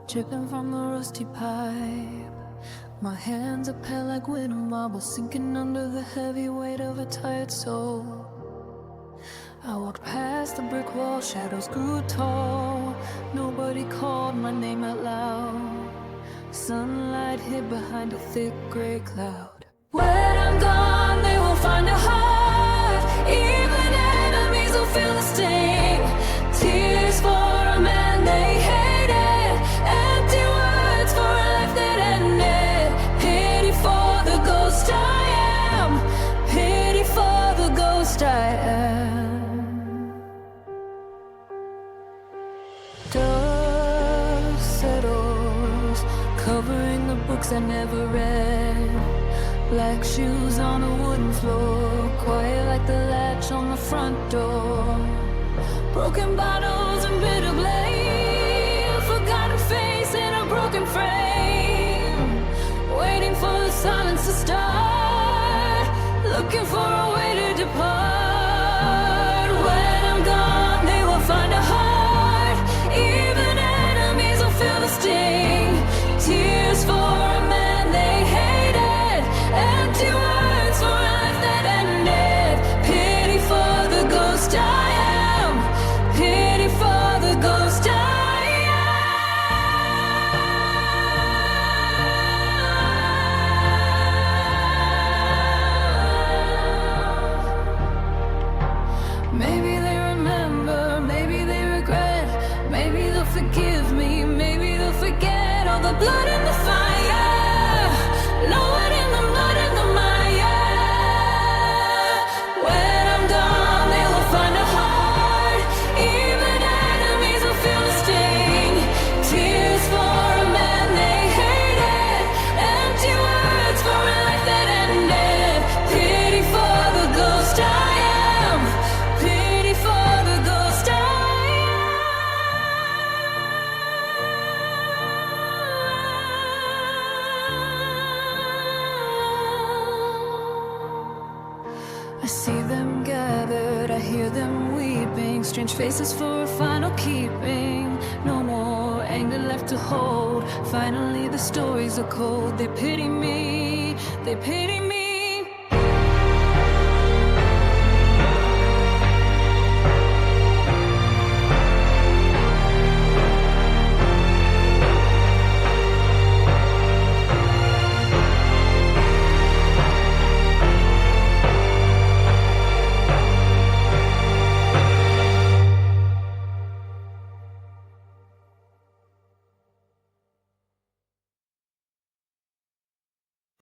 dripping from the rusty pipe. My hands are pale like winter marble, sinking under the heavy weight of a tired soul. I walked past the brick wall, shadows grew tall. Nobody called my name out loud. Sunlight hid behind a thick gray cloud. When I'm gone, they will find a heart. Even enemies will feel the sting. Tears for a man they hated, empty words for a life that ended. Pity for the ghost I am, pity for the ghost I am. Dust settles, covering the books I never read. Black shoes on a wooden floor, quiet like the latch on the front door. Broken bottles and bitter blame, a forgotten face in a broken frame. Waiting for the silence to start, looking for a way to depart. When I'm gone, they will find a heart. Even enemies will feel the sting. Tears for a man they hated, empty words for a life that ended. Pity for the ghost I am, pity for the ghost I am. Maybe they remember, maybe they regret. Maybe they'll forgive me, maybe they'll forget all the blood and the fire. No one in the mud and the mire. When I'm gone, they will find a heart. Even enemies will feel the sting. Tears for a man they hated, empty words for a life that ended. Pity for the ghost I am, pity for the ghost I am. I see them gathered, I hear them weeping. Strange faces for a final keeping. No more anger left to hold. Finally the stories are cold. They pity me, they pity me.